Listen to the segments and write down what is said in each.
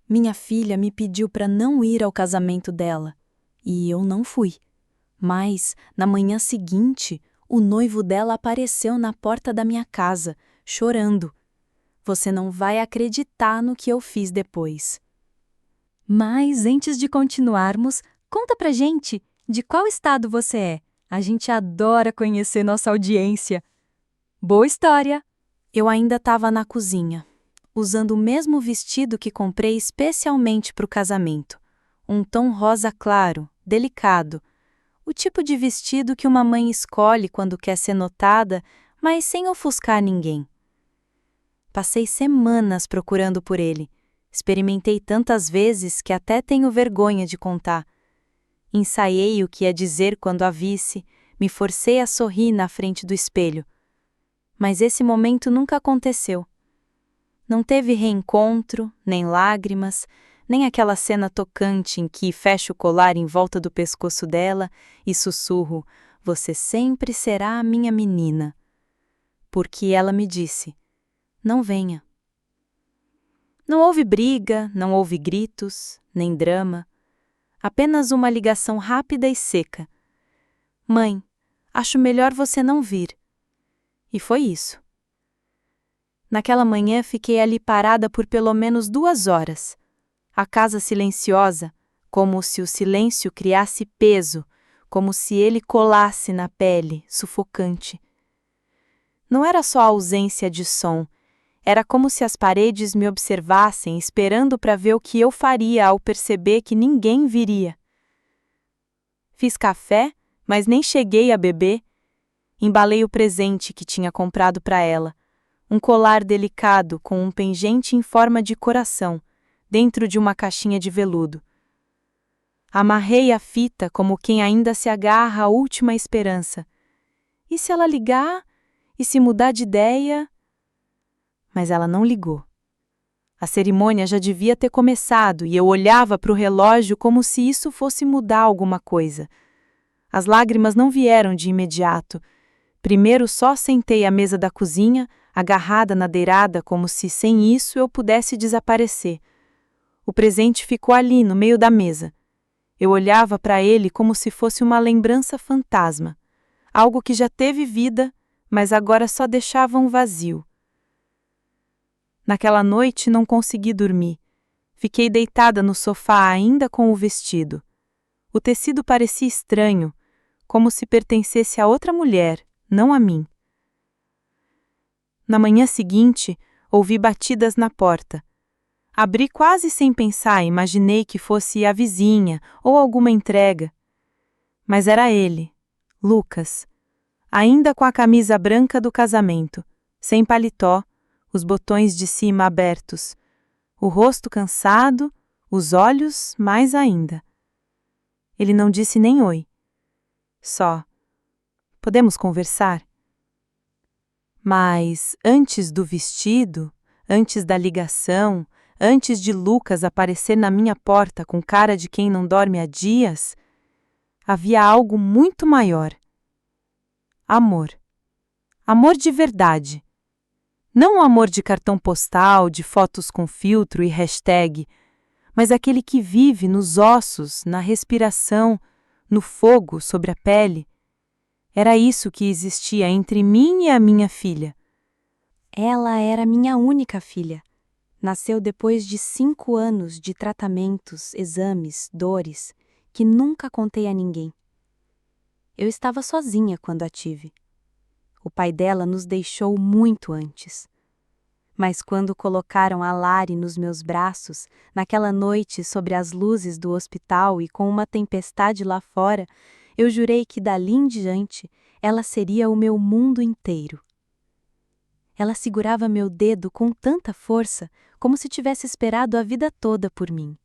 Minha filha me pediu para não ir ao casamento dela, e eu não fui. Mas, na manhã seguinte, o noivo dela apareceu na porta da minha casa, chorando. Você não vai acreditar no que eu fiz depois. Mas antes de continuarmos, conta pra gente de qual estado você é. A gente adora conhecer nossa audiência. Boa história! Eu ainda estava na cozinha, usando o mesmo vestido que comprei especialmente para o casamento. Um tom rosa claro, delicado. O tipo de vestido que uma mãe escolhe quando quer ser notada, mas sem ofuscar ninguém. Passei semanas procurando por ele. Experimentei tantas vezes que até tenho vergonha de contar. Ensaiei o que ia dizer quando a visse, me forcei a sorrir na frente do espelho. Mas esse momento nunca aconteceu. Não teve reencontro, nem lágrimas, nem aquela cena tocante em que fecho o colar em volta do pescoço dela e sussurro: "Você sempre será a minha menina." Porque ela me disse: "Não venha." Não houve briga, não houve gritos, nem drama. Apenas uma ligação rápida e seca. "Mãe, acho melhor você não vir." E foi isso. Naquela manhã fiquei ali parada por pelo menos 2 horas. A casa silenciosa, como se o silêncio criasse peso, como se ele colasse na pele, sufocante. Não era só a ausência de som, era como se as paredes me observassem, esperando para ver o que eu faria ao perceber que ninguém viria. Fiz café, mas nem cheguei a beber. Embalei o presente que tinha comprado para ela, um colar delicado com um pingente em forma de coração, dentro de uma caixinha de veludo. Amarrei a fita como quem ainda se agarra à última esperança. E se ela ligar? E se mudar de ideia? Mas ela não ligou. A cerimônia já devia ter começado e eu olhava para o relógio como se isso fosse mudar alguma coisa. As lágrimas não vieram de imediato. Primeiro só sentei à mesa da cozinha, agarrada na deirada como se sem isso eu pudesse desaparecer. O presente ficou ali no meio da mesa. Eu olhava para ele como se fosse uma lembrança fantasma, algo que já teve vida, mas agora só deixava um vazio. Naquela noite não consegui dormir. Fiquei deitada no sofá ainda com o vestido. O tecido parecia estranho, como se pertencesse a outra mulher, não a mim. Na manhã seguinte, ouvi batidas na porta. Abri quase sem pensar e imaginei que fosse a vizinha ou alguma entrega. Mas era ele, Lucas, ainda com a camisa branca do casamento, sem paletó, os botões de cima abertos, o rosto cansado, os olhos mais ainda. Ele não disse nem oi. Só: "Podemos conversar?" Mas antes do vestido, antes da ligação, antes de Lucas aparecer na minha porta com cara de quem não dorme há dias, havia algo muito maior. Amor. Amor de verdade. Não o amor de cartão postal, de fotos com filtro e hashtag, mas aquele que vive nos ossos, na respiração, no fogo sobre a pele. Era isso que existia entre mim e a minha filha. Ela era minha única filha. Nasceu depois de 5 anos de tratamentos, exames, dores, que nunca contei a ninguém. Eu estava sozinha quando a tive. O pai dela nos deixou muito antes. Mas quando colocaram a Lari nos meus braços, naquela noite sobre as luzes do hospital e com uma tempestade lá fora, eu jurei que dali em diante ela seria o meu mundo inteiro. Ela segurava meu dedo com tanta força, como se tivesse esperado a vida toda por mim.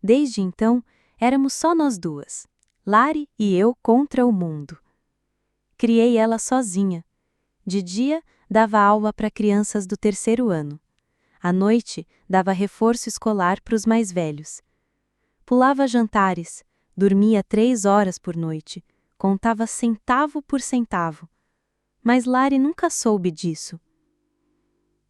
Desde então, éramos só nós duas, Lari e eu contra o mundo. Criei ela sozinha. De dia, dava aula para crianças do 3º ano. À noite, dava reforço escolar para os mais velhos. Pulava jantares, dormia 3 horas por noite, contava centavo por centavo. Mas Lari nunca soube disso.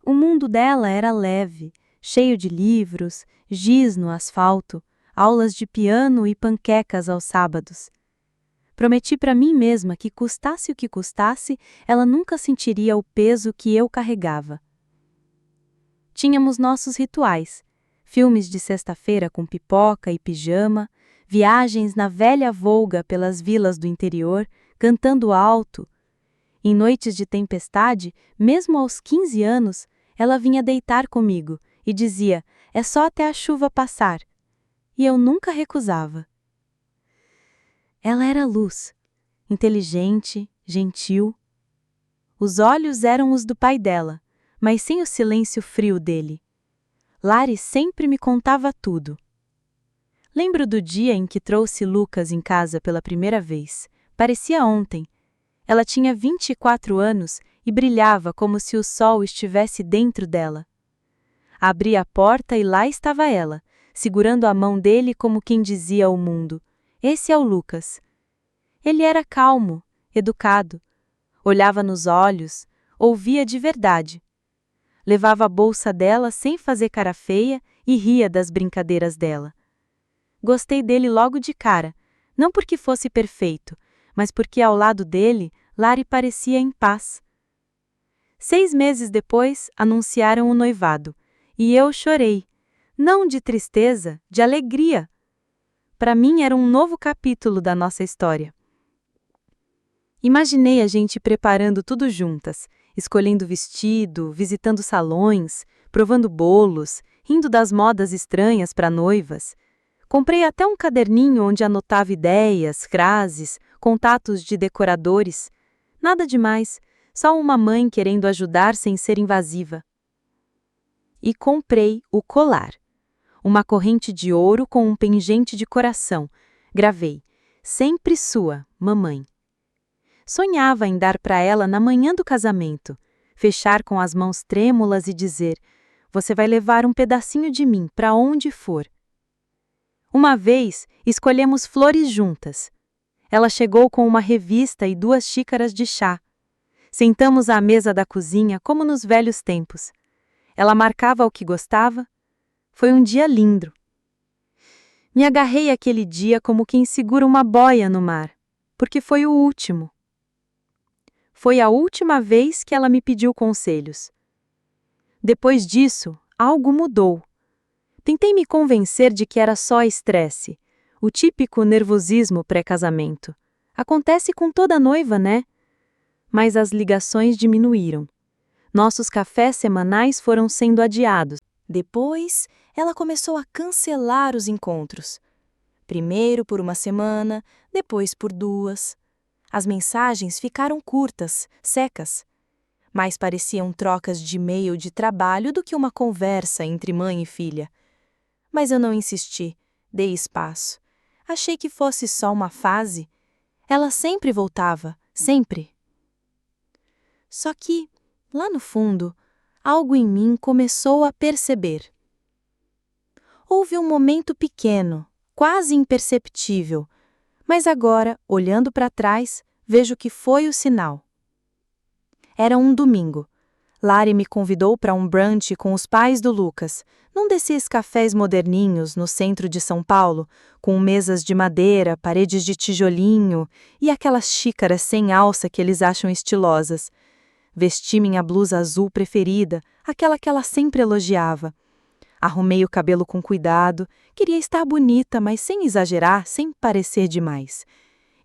O mundo dela era leve, cheio de livros, giz no asfalto, aulas de piano e panquecas aos sábados. Prometi para mim mesma que, custasse o que custasse, ela nunca sentiria o peso que eu carregava. Tínhamos nossos rituais: filmes de sexta-feira com pipoca e pijama, viagens na velha Volga pelas vilas do interior, cantando alto. Em noites de tempestade, mesmo aos 15 anos, ela vinha deitar comigo e dizia: "É só até a chuva passar." E eu nunca recusava. Ela era luz, inteligente, gentil. Os olhos eram os do pai dela, mas sem o silêncio frio dele. Lari sempre me contava tudo. Lembro do dia em que trouxe Lucas em casa pela primeira vez. Parecia ontem. Ela tinha 24 anos e brilhava como se o sol estivesse dentro dela. Abri a porta e lá estava ela, segurando a mão dele como quem dizia ao mundo: "Esse é o Lucas." Ele era calmo, educado. Olhava nos olhos, ouvia de verdade. Levava a bolsa dela sem fazer cara feia e ria das brincadeiras dela. Gostei dele logo de cara, não porque fosse perfeito, mas porque ao lado dele, Lari parecia em paz. 6 meses depois, anunciaram o noivado, e eu chorei. Não de tristeza, de alegria. Para mim era um novo capítulo da nossa história. Imaginei a gente preparando tudo juntas, escolhendo vestido, visitando salões, provando bolos, rindo das modas estranhas para noivas. Comprei até um caderninho onde anotava ideias, frases, contatos de decoradores. Nada demais, só uma mãe querendo ajudar sem ser invasiva. E comprei o colar. Uma corrente de ouro com um pingente de coração. Gravei: "Sempre sua, mamãe." Sonhava em dar para ela na manhã do casamento, fechar com as mãos trêmulas e dizer: "Você vai levar um pedacinho de mim para onde for." Uma vez, escolhemos flores juntas. Ela chegou com uma revista e 2 xícaras de chá. Sentamos à mesa da cozinha como nos velhos tempos. Ela marcava o que gostava. Foi um dia lindo. Me agarrei àquele dia como quem segura uma boia no mar, porque foi o último. Foi a última vez que ela me pediu conselhos. Depois disso, algo mudou. Tentei me convencer de que era só estresse, o típico nervosismo pré-casamento. Acontece com toda noiva, né? Mas as ligações diminuíram. Nossos cafés semanais foram sendo adiados. Depois, ela começou a cancelar os encontros. Primeiro por uma semana, depois por 2. As mensagens ficaram curtas, secas. Mais pareciam trocas de e-mail de trabalho do que uma conversa entre mãe e filha. Mas eu não insisti, dei espaço. Achei que fosse só uma fase. Ela sempre voltava, sempre. Só que, lá no fundo, algo em mim começou a perceber. Houve um momento pequeno, quase imperceptível, mas agora, olhando para trás, vejo que foi o sinal. Era um domingo. Lari me convidou para um brunch com os pais do Lucas, num desses cafés moderninhos no centro de São Paulo, com mesas de madeira, paredes de tijolinho e aquelas xícaras sem alça que eles acham estilosas. Vesti minha blusa azul preferida, aquela que ela sempre elogiava. Arrumei o cabelo com cuidado, queria estar bonita, mas sem exagerar, sem parecer demais.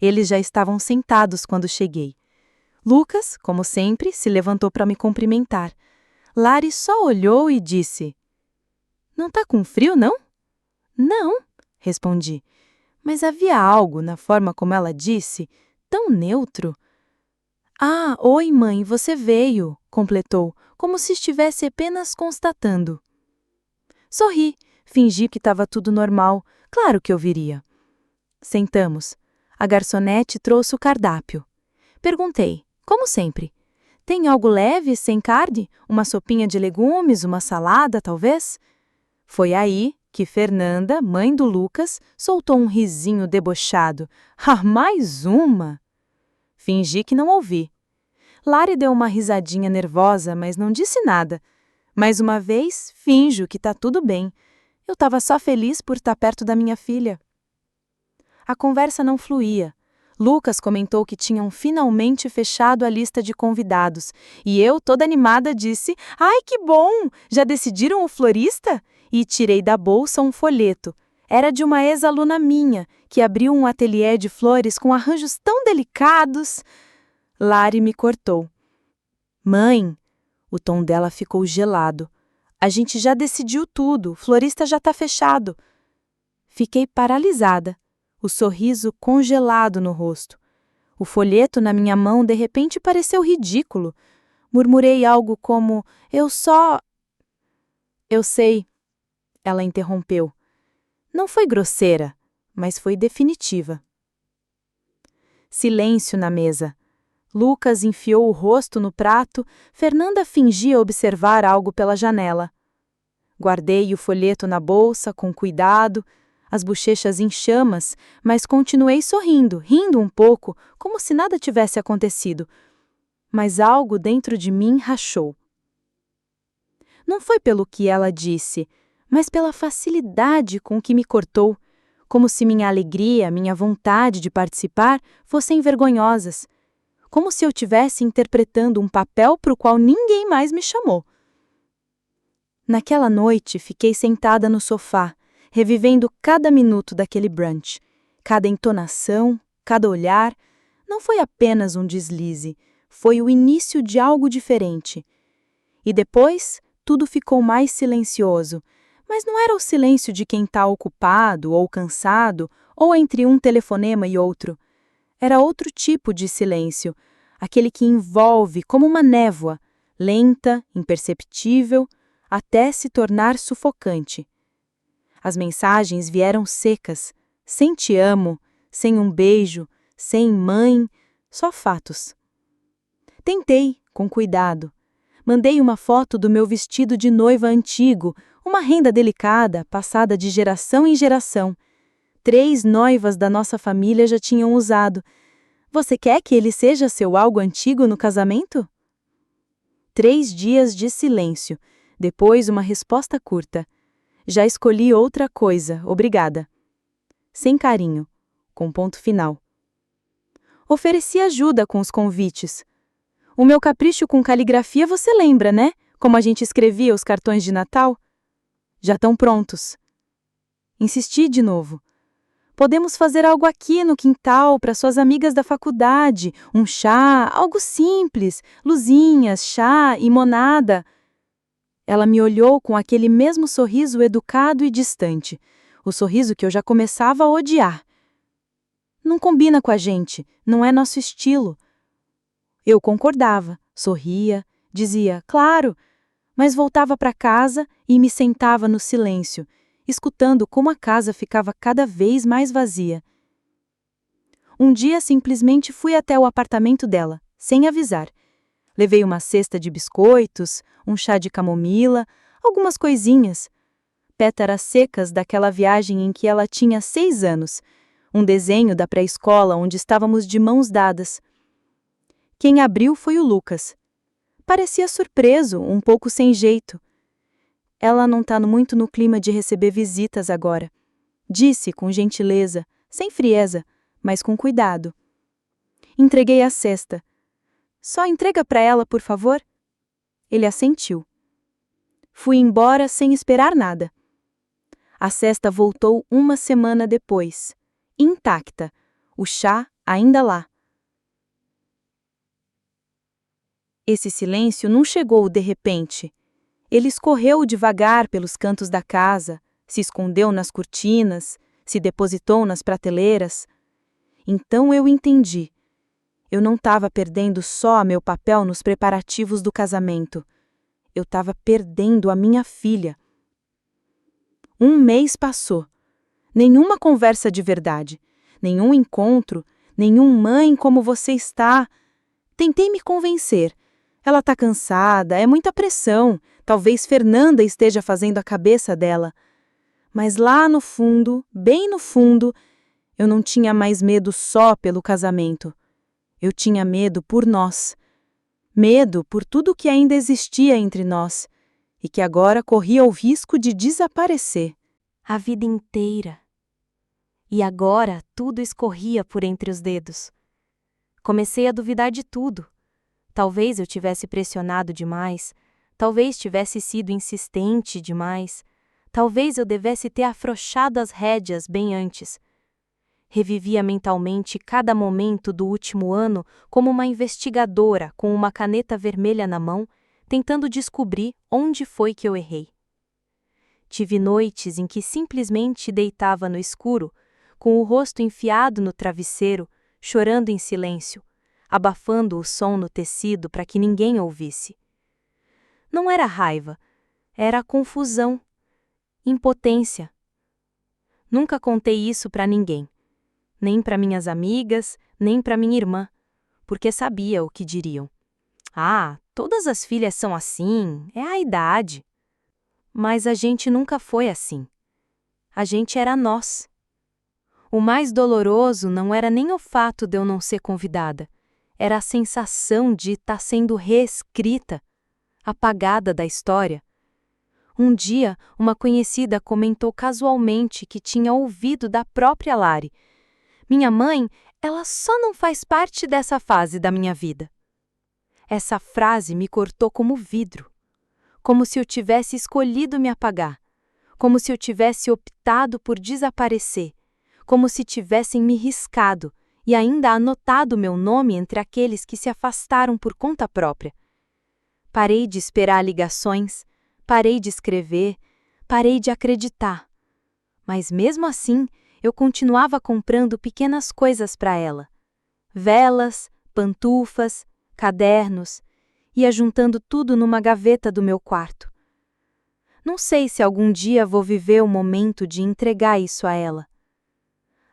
Eles já estavam sentados quando cheguei. Lucas, como sempre, se levantou para me cumprimentar. Lari só olhou e disse: "Não tá com frio, não?" "Não", respondi. Mas havia algo na forma como ela disse, tão neutro. "Ah, oi, mãe, você veio", completou, como se estivesse apenas constatando. Sorri, fingi que estava tudo normal, claro que eu viria. Sentamos. A garçonete trouxe o cardápio. Perguntei, como sempre: "Tem algo leve, sem carne? Uma sopinha de legumes, uma salada, talvez?" Foi aí que Fernanda, mãe do Lucas, soltou um risinho debochado. "Ah, mais uma!" Fingi que não ouvi. Lari deu uma risadinha nervosa, mas não disse nada. Mais uma vez, finjo que tá tudo bem. Eu estava só feliz por estar perto da minha filha. A conversa não fluía. Lucas comentou que tinham finalmente fechado a lista de convidados, e eu, toda animada, disse: "Ai, que bom! Já decidiram o florista?" E tirei da bolsa um folheto. Era de uma ex-aluna minha, que abriu um ateliê de flores com arranjos tão delicados. Lari me cortou. "Mãe", o tom dela ficou gelado. "A gente já decidiu tudo, o florista já está fechado." Fiquei paralisada, o sorriso congelado no rosto. O folheto na minha mão de repente pareceu ridículo. Murmurei algo como: "Eu só..." "Eu sei", ela interrompeu. Não foi grosseira, mas foi definitiva. Silêncio na mesa. Lucas enfiou o rosto no prato, Fernanda fingia observar algo pela janela. Guardei o folheto na bolsa com cuidado, as bochechas em chamas, mas continuei sorrindo, rindo um pouco, como se nada tivesse acontecido. Mas algo dentro de mim rachou. Não foi pelo que ela disse, mas pela facilidade com que me cortou, como se minha alegria, minha vontade de participar fossem vergonhosas, como se eu estivesse interpretando um papel para o qual ninguém mais me chamou. Naquela noite, fiquei sentada no sofá, revivendo cada minuto daquele brunch, cada entonação, cada olhar. Não foi apenas um deslize, foi o início de algo diferente. E depois, tudo ficou mais silencioso, mas não era o silêncio de quem está ocupado ou cansado, ou entre um telefonema e outro. Era outro tipo de silêncio, aquele que envolve como uma névoa, lenta, imperceptível, até se tornar sufocante. As mensagens vieram secas, sem te amo, sem um beijo, sem mãe, só fatos. Tentei, com cuidado. Mandei uma foto do meu vestido de noiva antigo, uma renda delicada, passada de geração em geração. 3 noivas da nossa família já tinham usado. Você quer que ele seja seu algo antigo no casamento? 3 dias de silêncio, depois uma resposta curta. Já escolhi outra coisa, obrigada. Sem carinho, com ponto final. Ofereci ajuda com os convites. O meu capricho com caligrafia você lembra, né? Como a gente escrevia os cartões de Natal? Já estão prontos. Insisti de novo. Podemos fazer algo aqui no quintal para suas amigas da faculdade, um chá, algo simples, luzinhas, chá e monada. Ela me olhou com aquele mesmo sorriso educado e distante, o sorriso que eu já começava a odiar. Não combina com a gente, não é nosso estilo. Eu concordava, sorria, dizia, claro, mas voltava para casa e me sentava no silêncio, escutando como a casa ficava cada vez mais vazia. Um dia simplesmente fui até o apartamento dela, sem avisar. Levei uma cesta de biscoitos, um chá de camomila, algumas coisinhas. Pétalas secas daquela viagem em que ela tinha 6 anos, um desenho da pré-escola onde estávamos de mãos dadas. Quem abriu foi o Lucas. Parecia surpreso, um pouco sem jeito. Ela não está muito no clima de receber visitas agora. Disse com gentileza, sem frieza, mas com cuidado. Entreguei a cesta. Só entrega para ela, por favor? Ele assentiu. Fui embora sem esperar nada. A cesta voltou 1 semana depois, intacta, o chá ainda lá. Esse silêncio não chegou de repente. Ele escorreu devagar pelos cantos da casa, se escondeu nas cortinas, se depositou nas prateleiras. Então eu entendi. Eu não estava perdendo só meu papel nos preparativos do casamento. Eu estava perdendo a minha filha. 1 mês passou. Nenhuma conversa de verdade, nenhum encontro, nenhum mãe como você está. Tentei me convencer. Ela está cansada, é muita pressão. Talvez Fernanda esteja fazendo a cabeça dela. Mas lá no fundo, bem no fundo, eu não tinha mais medo só pelo casamento. Eu tinha medo por nós. Medo por tudo que ainda existia entre nós e que agora corria o risco de desaparecer. A vida inteira. E agora tudo escorria por entre os dedos. Comecei a duvidar de tudo. Talvez eu tivesse pressionado demais, talvez tivesse sido insistente demais, talvez eu devesse ter afrouxado as rédeas bem antes. Revivia mentalmente cada momento do último ano como uma investigadora com uma caneta vermelha na mão, tentando descobrir onde foi que eu errei. Tive noites em que simplesmente deitava no escuro, com o rosto enfiado no travesseiro, chorando em silêncio, abafando o som no tecido para que ninguém ouvisse. Não era raiva, era confusão, impotência. Nunca contei isso para ninguém, nem para minhas amigas, nem para minha irmã, porque sabia o que diriam. Ah, todas as filhas são assim, é a idade. Mas a gente nunca foi assim. A gente era nós. O mais doloroso não era nem o fato de eu não ser convidada, era a sensação de estar sendo reescrita, apagada da história. Um dia, uma conhecida comentou casualmente que tinha ouvido da própria Lari: "Minha mãe, ela só não faz parte dessa fase da minha vida." Essa frase me cortou como vidro, como se eu tivesse escolhido me apagar, como se eu tivesse optado por desaparecer, como se tivessem me riscado e ainda anotado meu nome entre aqueles que se afastaram por conta própria. Parei de esperar ligações, parei de escrever, parei de acreditar. Mas mesmo assim, eu continuava comprando pequenas coisas para ela. Velas, pantufas, cadernos, ia juntando tudo numa gaveta do meu quarto. Não sei se algum dia vou viver o momento de entregar isso a ela.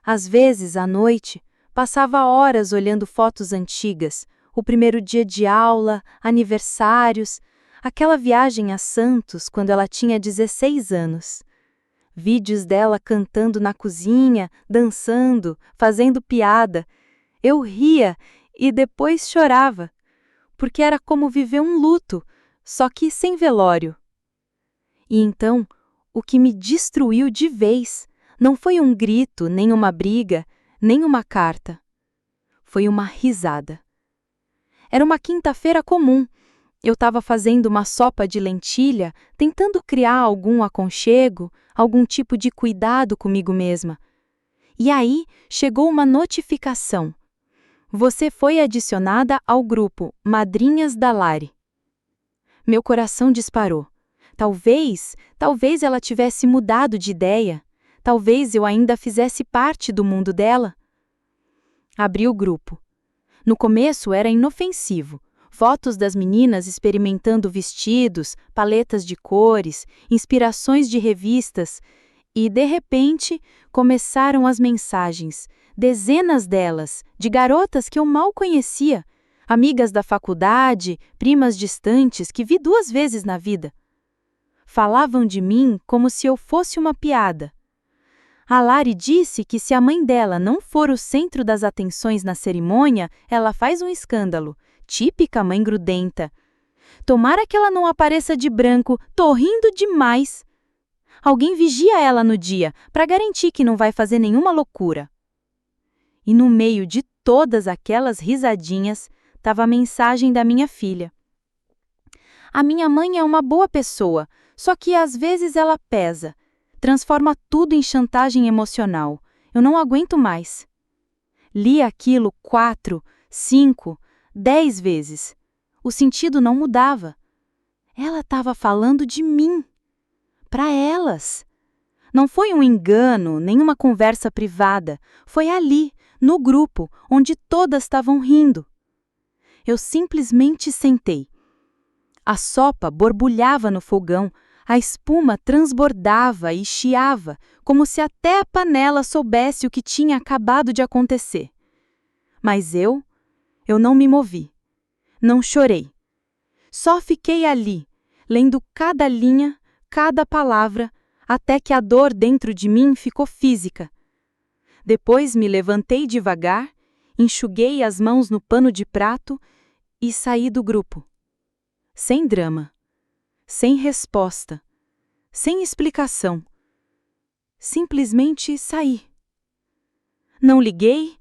Às vezes, à noite, passava horas olhando fotos antigas, o primeiro dia de aula, aniversários, aquela viagem a Santos quando ela tinha 16 anos. Vídeos dela cantando na cozinha, dançando, fazendo piada. Eu ria e depois chorava, porque era como viver um luto, só que sem velório. E então, o que me destruiu de vez não foi um grito, nem uma briga, nem uma carta. Foi uma risada. Era uma quinta-feira comum. Eu estava fazendo uma sopa de lentilha, tentando criar algum aconchego, algum tipo de cuidado comigo mesma. E aí chegou uma notificação. Você foi adicionada ao grupo Madrinhas da Lari. Meu coração disparou. Talvez ela tivesse mudado de ideia. Talvez eu ainda fizesse parte do mundo dela. Abri o grupo. No começo era inofensivo. Fotos das meninas experimentando vestidos, paletas de cores, inspirações de revistas. E, de repente, começaram as mensagens. Dezenas delas, de garotas que eu mal conhecia. Amigas da faculdade, primas distantes que vi 2 vezes na vida. Falavam de mim como se eu fosse uma piada. A Lari disse que se a mãe dela não for o centro das atenções na cerimônia, ela faz um escândalo. Típica mãe grudenta. Tomara que ela não apareça de branco, tô rindo demais. Alguém vigia ela no dia, para garantir que não vai fazer nenhuma loucura. E no meio de todas aquelas risadinhas, estava a mensagem da minha filha. A minha mãe é uma boa pessoa, só que às vezes ela pesa. Transforma tudo em chantagem emocional. Eu não aguento mais. Li aquilo 4, 5, 10 vezes. O sentido não mudava. Ela estava falando de mim. Para elas. Não foi um engano, nem uma conversa privada. Foi ali, no grupo, onde todas estavam rindo. Eu simplesmente sentei. A sopa borbulhava no fogão. A espuma transbordava e chiava, como se até a panela soubesse o que tinha acabado de acontecer. Mas eu não me movi. Não chorei. Só fiquei ali, lendo cada linha, cada palavra, até que a dor dentro de mim ficou física. Depois me levantei devagar, enxuguei as mãos no pano de prato e saí do grupo. Sem drama. Sem resposta, sem explicação. Simplesmente saí. Não liguei,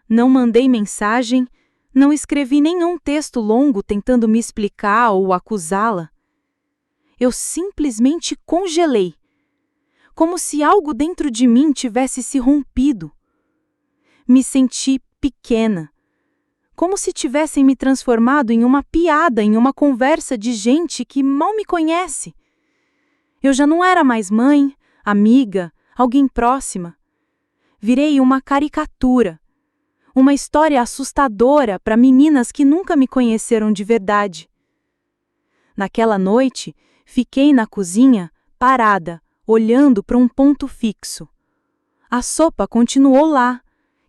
não mandei mensagem, não escrevi nenhum texto longo tentando me explicar ou acusá-la. Eu simplesmente congelei, como se algo dentro de mim tivesse se rompido. Me senti pequena, como se tivessem me transformado em uma piada em uma conversa de gente que mal me conhece. Eu já não era mais mãe, amiga, alguém próxima. Virei uma caricatura, uma história assustadora para meninas que nunca me conheceram de verdade. Naquela noite, fiquei na cozinha, parada, olhando para um ponto fixo. A sopa continuou lá,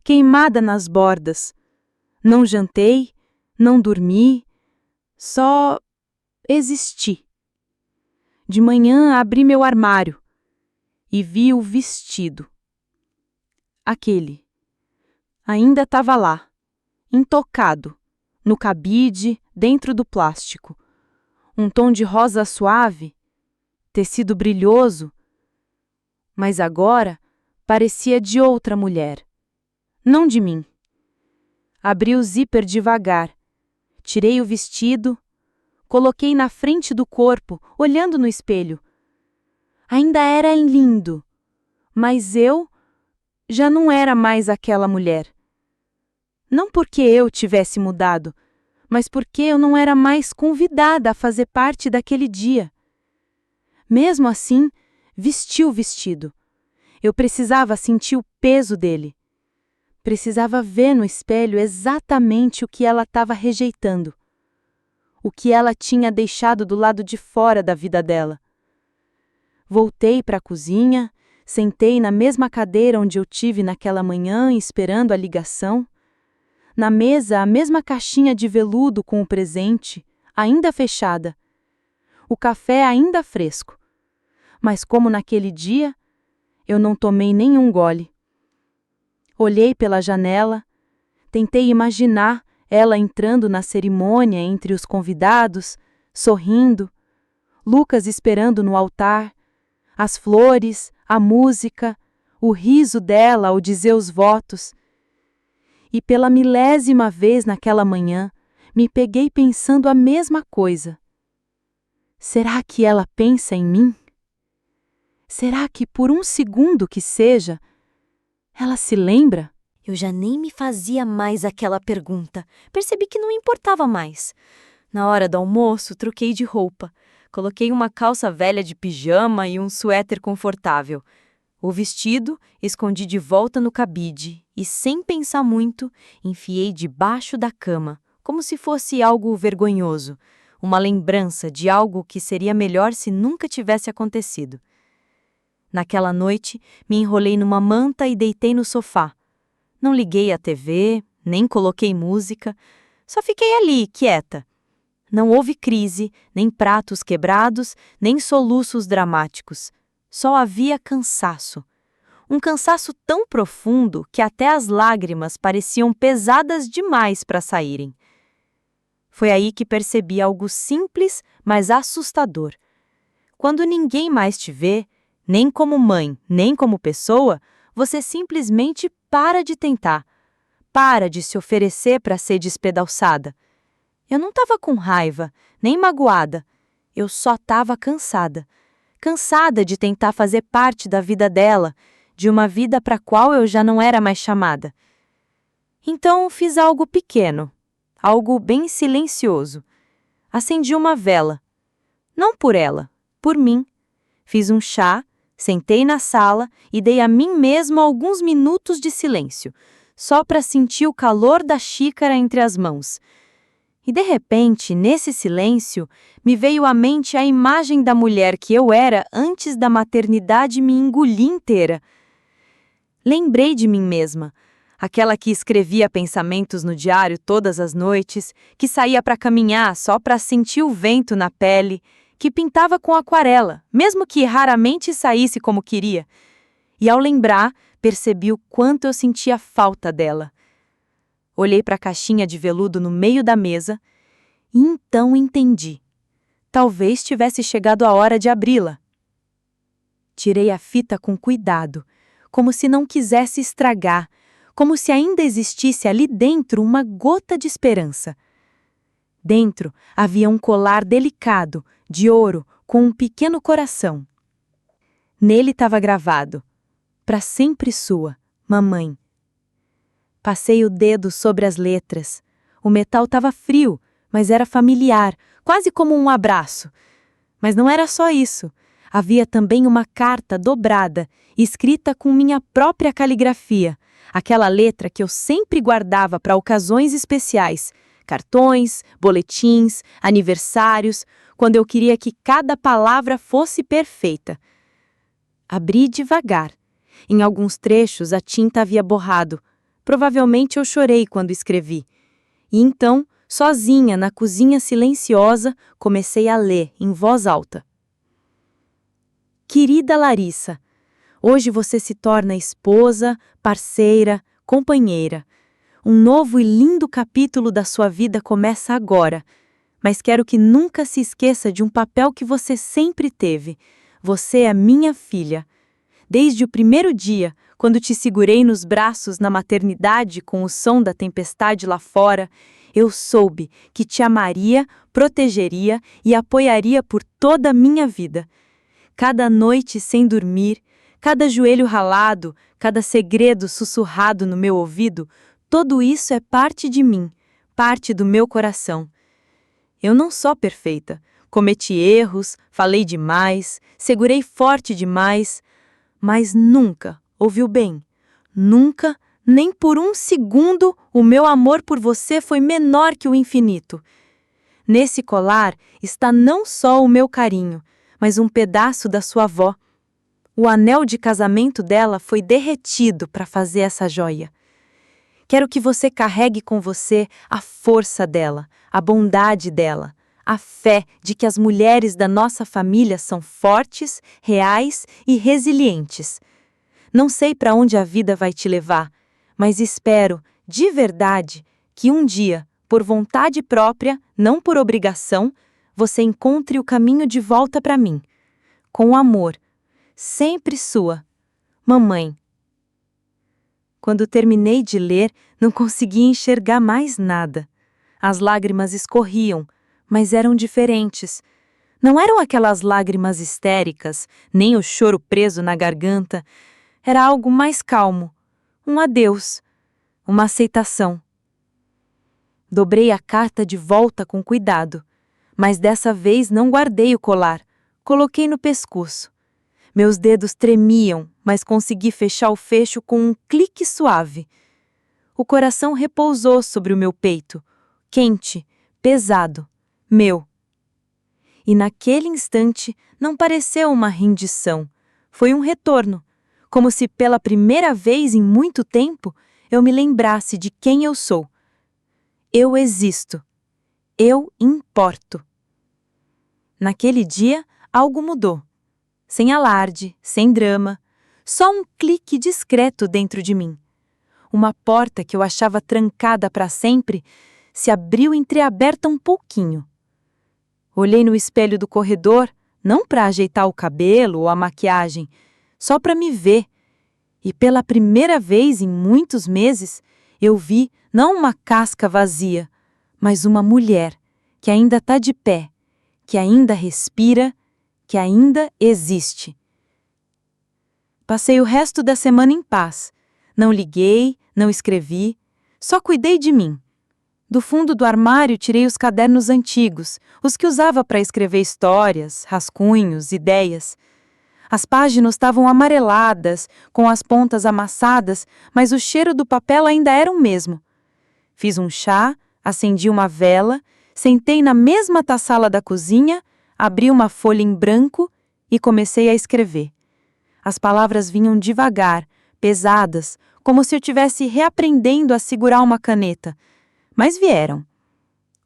queimada nas bordas. Não jantei, não dormi, só existi. De manhã abri meu armário e vi o vestido. Aquele. Ainda estava lá, intocado, no cabide, dentro do plástico. Um tom de rosa suave, tecido brilhoso, mas agora parecia de outra mulher, não de mim. Abri o zíper devagar, tirei o vestido, coloquei na frente do corpo, olhando no espelho. Ainda era lindo, mas eu já não era mais aquela mulher. Não porque eu tivesse mudado, mas porque eu não era mais convidada a fazer parte daquele dia. Mesmo assim, vesti o vestido. Eu precisava sentir o peso dele. Precisava ver no espelho exatamente o que ela estava rejeitando. O que ela tinha deixado do lado de fora da vida dela. Voltei para a cozinha, sentei na mesma cadeira onde eu tive naquela manhã esperando a ligação. Na mesa, a mesma caixinha de veludo com o presente, ainda fechada. O café ainda fresco. Mas como naquele dia, eu não tomei nenhum gole. Olhei pela janela, tentei imaginar ela entrando na cerimônia entre os convidados, sorrindo, Lucas esperando no altar, as flores, a música, o riso dela ao dizer os votos. E pela 1000ª vez naquela manhã, me peguei pensando a mesma coisa. Será que ela pensa em mim? Será que por um segundo que seja, ela se lembra? Eu já nem me fazia mais aquela pergunta. Percebi que não importava mais. Na hora do almoço, troquei de roupa. Coloquei uma calça velha de pijama e um suéter confortável. O vestido escondi de volta no cabide e, sem pensar muito, enfiei debaixo da cama, como se fosse algo vergonhoso, uma lembrança de algo que seria melhor se nunca tivesse acontecido. Naquela noite, me enrolei numa manta e deitei no sofá. Não liguei a TV, nem coloquei música, só fiquei ali, quieta. Não houve crise, nem pratos quebrados, nem soluços dramáticos. Só havia cansaço. Um cansaço tão profundo que até as lágrimas pareciam pesadas demais para saírem. Foi aí que percebi algo simples, mas assustador. Quando ninguém mais te vê, nem como mãe, nem como pessoa, você simplesmente para de tentar. Para de se oferecer para ser despedaçada. Eu não estava com raiva, nem magoada. Eu só estava cansada. Cansada de tentar fazer parte da vida dela, de uma vida para a qual eu já não era mais chamada. Então fiz algo pequeno, algo bem silencioso. Acendi uma vela. Não por ela, por mim. Fiz um chá, sentei na sala e dei a mim mesma alguns minutos de silêncio, só para sentir o calor da xícara entre as mãos. E de repente, nesse silêncio, me veio à mente a imagem da mulher que eu era antes da maternidade me engolir inteira. Lembrei de mim mesma, aquela que escrevia pensamentos no diário todas as noites, que saía para caminhar só para sentir o vento na pele, que pintava com aquarela, mesmo que raramente saísse como queria. E ao lembrar, percebi o quanto eu sentia falta dela. Olhei para a caixinha de veludo no meio da mesa e então entendi. Talvez tivesse chegado a hora de abri-la. Tirei a fita com cuidado, como se não quisesse estragar, como se ainda existisse ali dentro uma gota de esperança. Dentro havia um colar delicado, de ouro, com um pequeno coração. Nele estava gravado: "Para sempre sua, mamãe." Passei o dedo sobre as letras. O metal estava frio, mas era familiar, quase como um abraço. Mas não era só isso. Havia também uma carta dobrada, escrita com minha própria caligrafia, aquela letra que eu sempre guardava para ocasiões especiais, cartões, boletins, aniversários, quando eu queria que cada palavra fosse perfeita. Abri devagar. Em alguns trechos a tinta havia borrado. Provavelmente eu chorei quando escrevi. E então, sozinha na cozinha silenciosa, comecei a ler em voz alta. Querida Larissa, hoje você se torna esposa, parceira, companheira. Um novo e lindo capítulo da sua vida começa agora, mas quero que nunca se esqueça de um papel que você sempre teve. Você é minha filha. Desde o primeiro dia, quando te segurei nos braços na maternidade com o som da tempestade lá fora, eu soube que te amaria, protegeria e apoiaria por toda a minha vida. Cada noite sem dormir, cada joelho ralado, cada segredo sussurrado no meu ouvido, tudo isso é parte de mim, parte do meu coração. Eu não sou perfeita. Cometi erros, falei demais, segurei forte demais, mas nunca, ouviu bem, nunca, nem por um segundo, o meu amor por você foi menor que o infinito. Nesse colar está não só o meu carinho, mas um pedaço da sua avó. O anel de casamento dela foi derretido para fazer essa joia. Quero que você carregue com você a força dela, a bondade dela, a fé de que as mulheres da nossa família são fortes, reais e resilientes. Não sei para onde a vida vai te levar, mas espero, de verdade, que um dia, por vontade própria, não por obrigação, você encontre o caminho de volta para mim. Com amor, sempre sua, mamãe. Quando terminei de ler, não conseguia enxergar mais nada. As lágrimas escorriam, mas eram diferentes. Não eram aquelas lágrimas histéricas, nem o choro preso na garganta. Era algo mais calmo, um adeus, uma aceitação. Dobrei a carta de volta com cuidado, mas dessa vez não guardei o colar, coloquei no pescoço. Meus dedos tremiam, mas consegui fechar o fecho com um clique suave. O coração repousou sobre o meu peito, quente, pesado, meu. E naquele instante não pareceu uma rendição, foi um retorno, como se pela primeira vez em muito tempo eu me lembrasse de quem eu sou. Eu existo. Eu importo. Naquele dia, algo mudou. Sem alarde, sem drama, só um clique discreto dentro de mim. Uma porta que eu achava trancada para sempre se abriu entreaberta um pouquinho. Olhei no espelho do corredor, não para ajeitar o cabelo ou a maquiagem, só para me ver. E pela primeira vez em muitos meses, eu vi não uma casca vazia, mas uma mulher que ainda está de pé, que ainda respira, que ainda existe. Passei o resto da semana em paz. Não liguei, não escrevi, só cuidei de mim. Do fundo do armário tirei os cadernos antigos, os que usava para escrever histórias, rascunhos, ideias. As páginas estavam amareladas, com as pontas amassadas, mas o cheiro do papel ainda era o mesmo. Fiz um chá, acendi uma vela, sentei na mesma taçala da cozinha, abri uma folha em branco e comecei a escrever. As palavras vinham devagar, pesadas, como se eu estivesse reaprendendo a segurar uma caneta. Mas vieram.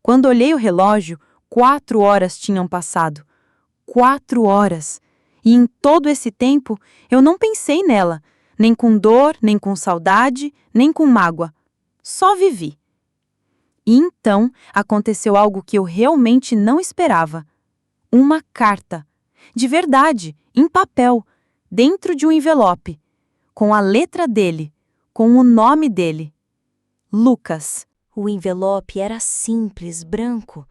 Quando olhei o relógio, 4 horas tinham passado. 4 horas. E em todo esse tempo, eu não pensei nela, nem com dor, nem com saudade, nem com mágoa. Só vivi. E então aconteceu algo que eu realmente não esperava. Uma carta. De verdade, em papel. dentro de um envelope, com a letra dele, com o nome dele. Lucas. O envelope era simples, branco,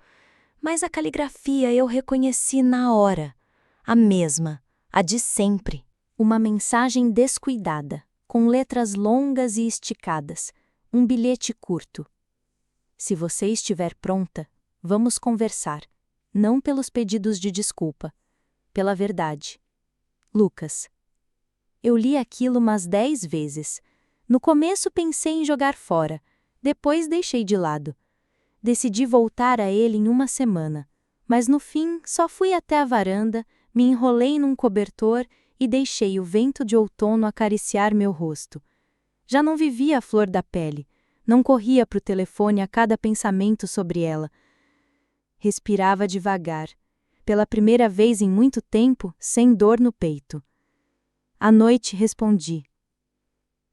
mas a caligrafia eu reconheci na hora. A mesma, a de sempre. Uma mensagem descuidada, com letras longas e esticadas. Um bilhete curto. Se você estiver pronta, vamos conversar. Não pelos pedidos de desculpa, pela verdade. Lucas. Eu li aquilo umas 10 vezes. No começo pensei em jogar fora, depois deixei de lado. Decidi voltar a ele em uma semana, mas no fim só fui até a varanda, me enrolei num cobertor e deixei o vento de outono acariciar meu rosto. Já não vivia a flor da pele, não corria para o telefone a cada pensamento sobre ela. Respirava devagar, pela primeira vez em muito tempo, sem dor no peito. À noite respondi.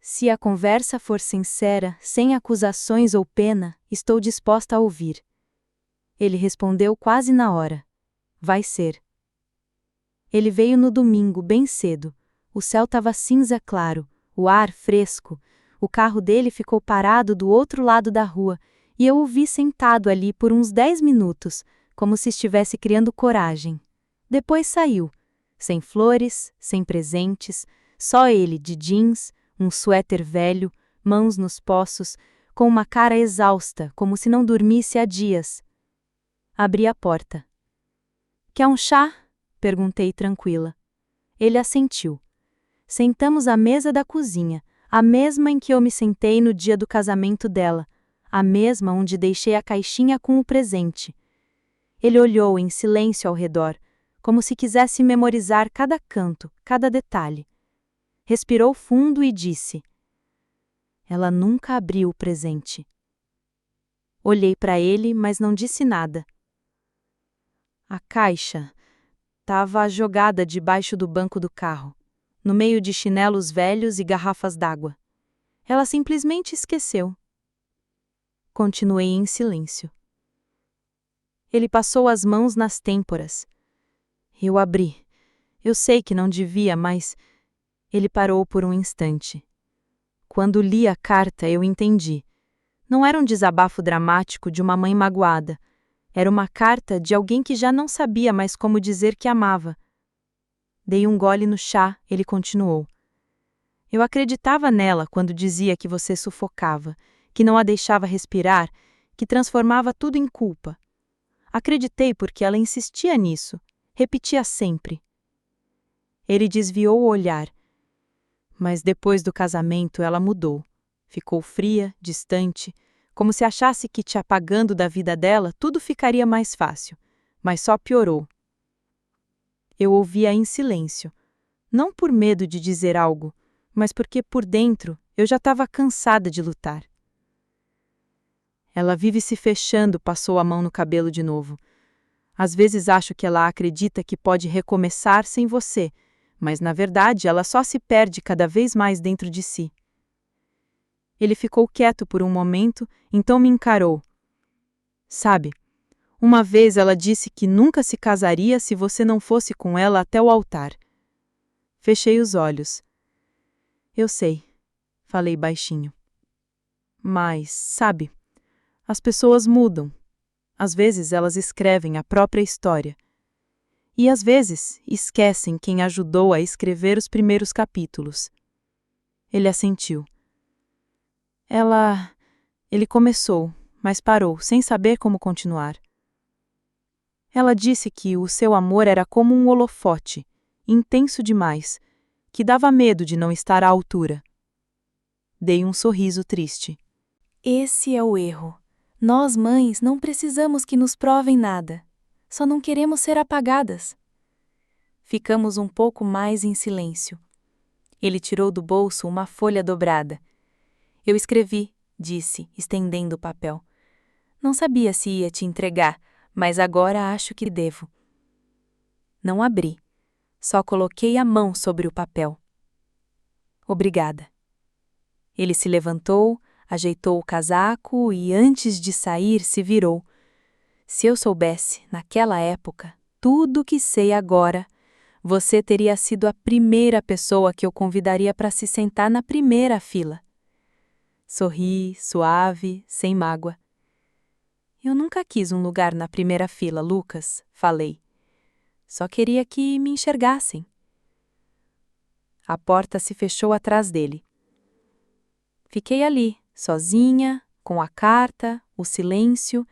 Se a conversa for sincera, sem acusações ou pena, estou disposta a ouvir. Ele respondeu quase na hora. Vai ser. Ele veio no domingo, bem cedo. O céu estava cinza claro, o ar fresco. O carro dele ficou parado do outro lado da rua, e eu o vi sentado ali por uns 10 minutos, como se estivesse criando coragem. Depois saiu, sem flores, sem presentes, só ele de jeans, um suéter velho, mãos nos poços, com uma cara exausta, como se não dormisse há dias. Abri a porta. Quer um chá? Perguntei tranquila. Ele assentiu. Sentamos à mesa da cozinha, a mesma em que eu me sentei no dia do casamento dela, a mesma onde deixei a caixinha com o presente. Ele olhou em silêncio ao redor, como se quisesse memorizar cada canto, cada detalhe. Respirou fundo e disse: Ela nunca abriu o presente. Olhei para ele, mas não disse nada. A caixa estava jogada debaixo do banco do carro, no meio de chinelos velhos e garrafas d'água. Ela simplesmente esqueceu. Continuei em silêncio. Ele passou as mãos nas têmporas. Eu abri. Eu sei que não devia, mas... Ele parou por um instante. Quando li a carta, eu entendi. Não era um desabafo dramático de uma mãe magoada. Era uma carta de alguém que já não sabia mais como dizer que amava. Dei um gole no chá, ele continuou. Eu acreditava nela quando dizia que você sufocava, que não a deixava respirar, que transformava tudo em culpa. Acreditei porque ela insistia nisso, repetia sempre. Ele desviou o olhar. Mas depois do casamento ela mudou. Ficou fria, distante, como se achasse que te apagando da vida dela tudo ficaria mais fácil, mas só piorou. Eu ouvia em silêncio, não por medo de dizer algo, mas porque por dentro eu já estava cansada de lutar. Ela vive se fechando, passou a mão no cabelo de novo. Às vezes acho que ela acredita que pode recomeçar sem você, mas na verdade ela só se perde cada vez mais dentro de si. Ele ficou quieto por um momento, então me encarou. Sabe, uma vez ela disse que nunca se casaria se você não fosse com ela até o altar. Fechei os olhos. Eu sei, falei baixinho. Mas, sabe, as pessoas mudam. Às vezes elas escrevem a própria história. E às vezes esquecem quem ajudou a escrever os primeiros capítulos. Ele assentiu. Ele começou, mas parou, sem saber como continuar. Ela disse que o seu amor era como um holofote, intenso demais, que dava medo de não estar à altura. Dei um sorriso triste. Esse é o erro. Nós, mães, não precisamos que nos provem nada. Só não queremos ser apagadas. Ficamos um pouco mais em silêncio. Ele tirou do bolso uma folha dobrada. Eu escrevi, disse, estendendo o papel. Não sabia se ia te entregar, mas agora acho que devo. Não abri. Só coloquei a mão sobre o papel. Obrigada. Ele se levantou, ajeitou o casaco e, antes de sair, se virou. Se eu soubesse, naquela época, tudo o que sei agora, Você teria sido a primeira pessoa que eu convidaria para se sentar na primeira fila. Sorri, suave, sem mágoa. Eu nunca quis um lugar na primeira fila, Lucas, falei. Só queria que me enxergassem. A porta se fechou atrás dele. Fiquei ali, sozinha, com a carta, o silêncio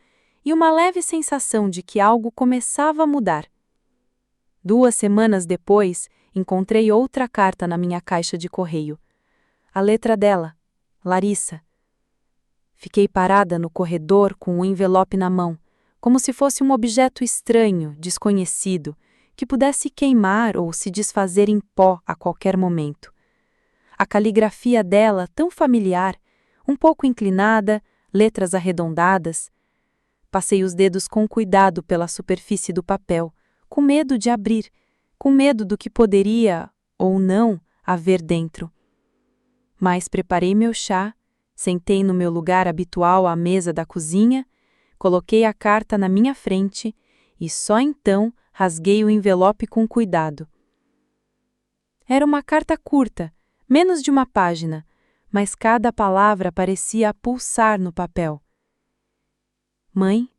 e uma leve sensação de que algo começava a mudar. 2 semanas depois, encontrei outra carta na minha caixa de correio. A letra dela, Larissa. Fiquei parada no corredor com o envelope na mão, como se fosse um objeto estranho, desconhecido, que pudesse queimar ou se desfazer em pó a qualquer momento. A caligrafia dela, tão familiar, um pouco inclinada, letras arredondadas. Passei os dedos com cuidado pela superfície do papel, com medo de abrir, com medo do que poderia, ou não, haver dentro. Mas preparei meu chá, sentei no meu lugar habitual à mesa da cozinha, coloquei a carta na minha frente e só então rasguei o envelope com cuidado. Era uma carta curta, menos de uma página, mas cada palavra parecia pulsar no papel. Mãe,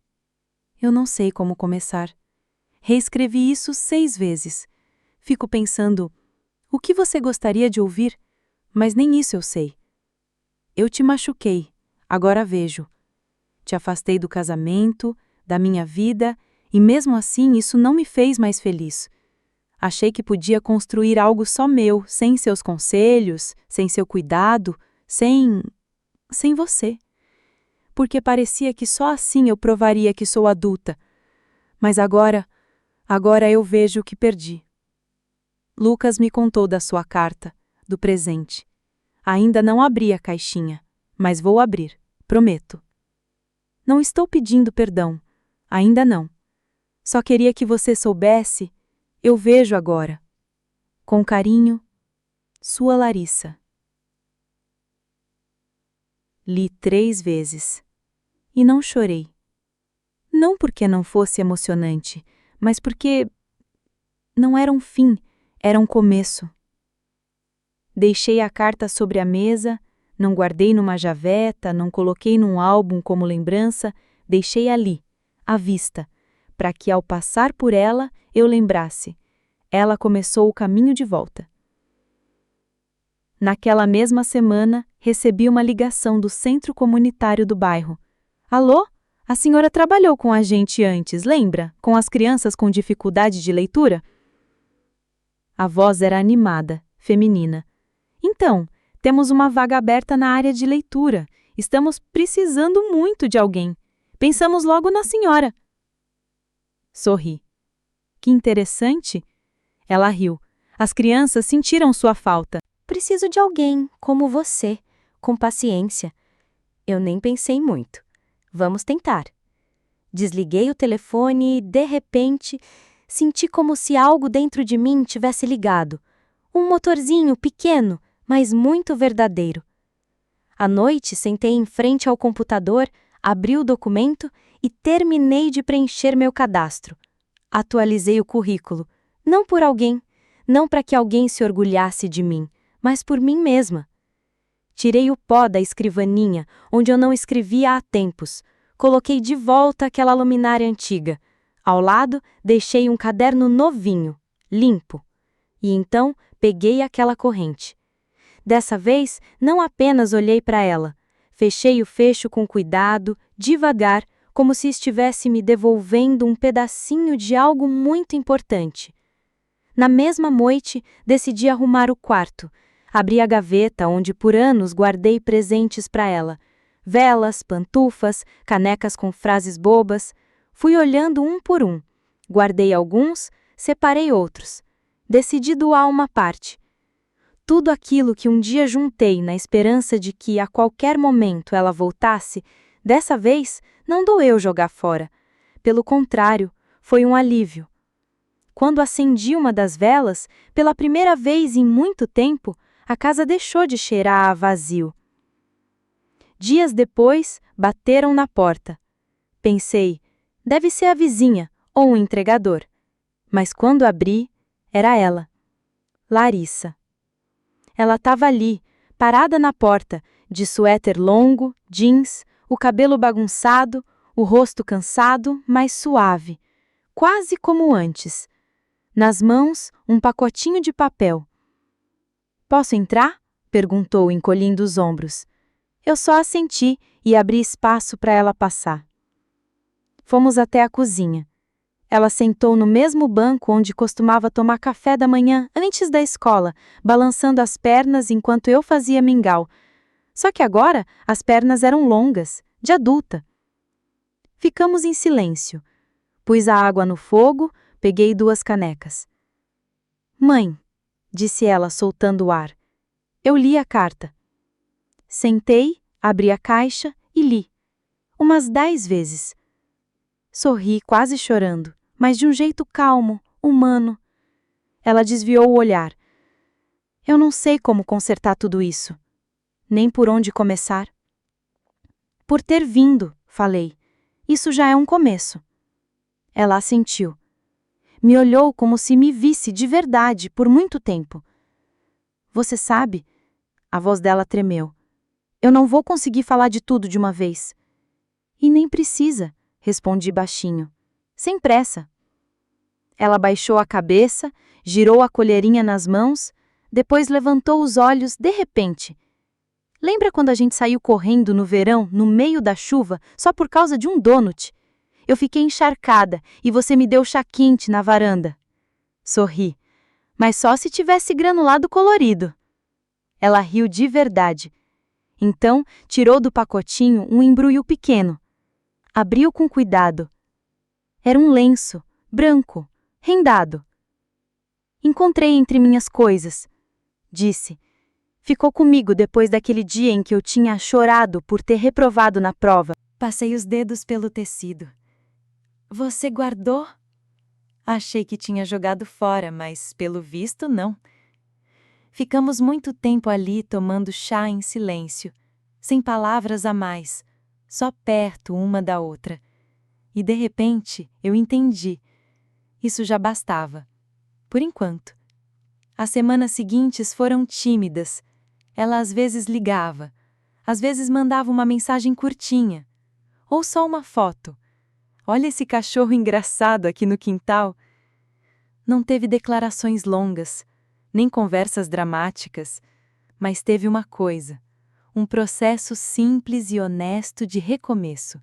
eu não sei como começar. Reescrevi isso 6 vezes. Fico pensando, o que você gostaria de ouvir? Mas nem isso eu sei. Eu te machuquei, agora vejo. Te afastei do casamento, da minha vida, e mesmo assim isso não me fez mais feliz. Achei que podia construir algo só meu, sem seus conselhos, sem seu cuidado, sem você. Porque parecia que só assim eu provaria que sou adulta. Mas agora eu vejo o que perdi. Lucas me contou da sua carta, do presente. Ainda não abri a caixinha, mas vou abrir, prometo. Não estou pedindo perdão, ainda não. Só queria que você soubesse, eu vejo agora. Com carinho, sua Larissa. Li 3 vezes. E não chorei. Não porque não fosse emocionante, mas porque não era um fim, era um começo. Deixei a carta sobre a mesa, não guardei numa gaveta, não coloquei num álbum como lembrança, deixei ali, à vista, para que ao passar por ela eu lembrasse. Ela começou o caminho de volta. Naquela mesma semana, recebi uma ligação do centro comunitário do bairro. Alô? A senhora trabalhou com a gente antes, lembra? Com as crianças com dificuldade de leitura? A voz era animada, feminina. Então, temos uma vaga aberta na área de leitura. Estamos precisando muito de alguém. Pensamos logo na senhora. Sorri. Que interessante. Ela riu. As crianças sentiram sua falta. Preciso de alguém, como você, com paciência. Eu nem pensei muito. Vamos tentar. Desliguei o telefone e, de repente, senti como se algo dentro de mim tivesse ligado. Um motorzinho pequeno, mas muito verdadeiro. À noite, sentei em frente ao computador, abri o documento e terminei de preencher meu cadastro. Atualizei o currículo, não por alguém, não para que alguém se orgulhasse de mim, mas por mim mesma. Tirei o pó da escrivaninha, onde eu não escrevia há tempos. Coloquei de volta aquela luminária antiga. Ao lado, deixei um caderno novinho, limpo. E então, peguei aquela corrente. Dessa vez, não apenas olhei para ela. Fechei o fecho com cuidado, devagar, como se estivesse me devolvendo um pedacinho de algo muito importante. Na mesma noite, decidi arrumar o quarto. Abri a gaveta onde por anos guardei presentes para ela. Velas, pantufas, canecas com frases bobas. Fui olhando um por um. Guardei alguns, separei outros. Decidi doar uma parte. Tudo aquilo que um dia juntei na esperança de que a qualquer momento ela voltasse, dessa vez não doeu jogar fora. Pelo contrário, foi um alívio. Quando acendi uma das velas, pela primeira vez em muito tempo, a casa deixou de cheirar a vazio. Dias depois, bateram na porta. Pensei, deve ser a vizinha ou um entregador. Mas quando abri, Era ela, Larissa. Ela estava ali, parada na porta, de suéter longo, jeans, o cabelo bagunçado, o rosto cansado, mas suave, quase como antes. Nas mãos, um pacotinho de papel. "Posso entrar?" perguntou, encolhendo os ombros. Eu só assenti e abri espaço para ela passar. Fomos até a cozinha. Ela sentou no mesmo banco onde costumava tomar café da manhã antes da escola, balançando as pernas enquanto eu fazia mingau. Só que agora as pernas eram longas, de adulta. Ficamos em silêncio. Pus a água no fogo, peguei 2 canecas. "Mãe", disse ela, soltando o ar. Eu li a carta. Sentei, abri a caixa e li. Umas 10 vezes. Sorri, quase chorando, mas de um jeito calmo, humano. Ela desviou o olhar. Eu não sei como consertar tudo isso. Nem por onde começar. "Por ter vindo", falei. "Isso já é um começo." Ela assentiu. Me olhou como se me visse de verdade por muito tempo. "Você sabe?" A voz dela tremeu. "Eu não vou conseguir falar de tudo de uma vez." "E nem precisa", respondi baixinho. "Sem pressa." Ela baixou a cabeça, girou a colherinha nas mãos, depois levantou os olhos de repente. "Lembra quando a gente saiu correndo no verão, no meio da chuva, só por causa de um donut? Eu fiquei encharcada e você me deu chá quente na varanda." Sorri. "Mas só se tivesse granulado colorido." Ela riu de verdade. Então, tirou do pacotinho um embrulho pequeno. Abriu com cuidado. Era um lenço, branco, rendado. "Encontrei entre minhas coisas", disse. "Ficou comigo depois daquele dia em que eu tinha chorado por ter reprovado na prova." Passei os dedos pelo tecido. "Você guardou?" Achei que tinha jogado fora, mas, pelo visto, não. Ficamos muito tempo ali tomando chá em silêncio, sem palavras a mais, só perto uma da outra. E de repente eu entendi. Isso já bastava. Por enquanto. As semanas seguintes foram tímidas. Ela às vezes ligava, às vezes mandava uma mensagem curtinha, ou só uma foto. "Olha esse cachorro engraçado aqui no quintal." Não teve declarações longas, nem conversas dramáticas, mas teve uma coisa, um processo simples e honesto de recomeço.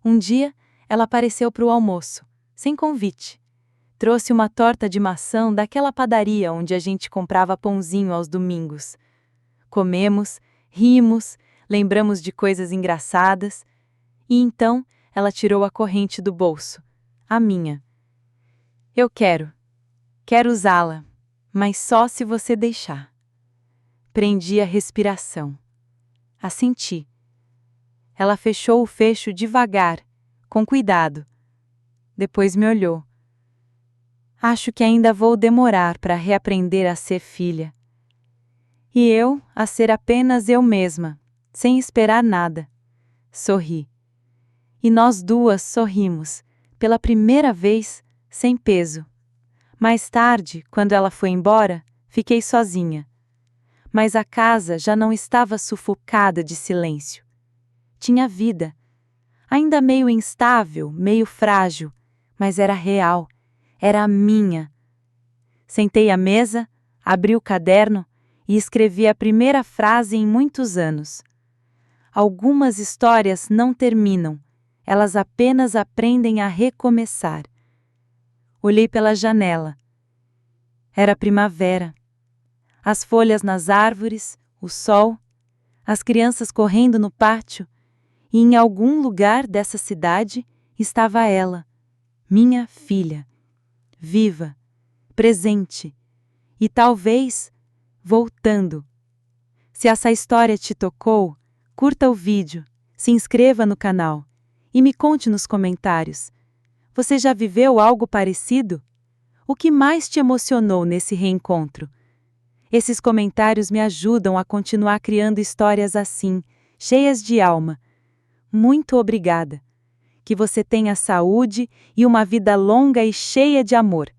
Um dia, ela apareceu para o almoço, sem convite. Trouxe uma torta de maçã daquela padaria onde a gente comprava pãozinho aos domingos. Comemos, rimos, lembramos de coisas engraçadas, e então ela tirou a corrente do bolso, a minha. "Eu quero usá-la, mas só se você deixar." Prendi a respiração. Assenti. Ela fechou o fecho devagar, com cuidado. Depois me olhou. "Acho que ainda vou demorar para reaprender a ser filha." E eu, a ser apenas eu mesma, sem esperar nada. Sorri. E nós duas sorrimos, pela primeira vez, sem peso. Mais tarde, quando ela foi embora, fiquei sozinha. Mas a casa já não estava sufocada de silêncio. Tinha vida. Ainda meio instável, meio frágil, mas era real, era minha. Sentei à mesa, abri o caderno e escrevi a primeira frase em muitos anos. Algumas histórias não terminam, elas apenas aprendem a recomeçar. Olhei pela janela. Era primavera. As folhas nas árvores, o sol, as crianças correndo no pátio, e em algum lugar dessa cidade estava ela, minha filha, viva, presente, e talvez voltando. Se essa história te tocou, curta o vídeo, se inscreva no canal e me conte nos comentários. Você já viveu algo parecido? O que mais te emocionou nesse reencontro? Esses comentários me ajudam a continuar criando histórias assim, cheias de alma. Muito obrigada. Que você tenha saúde e uma vida longa e cheia de amor.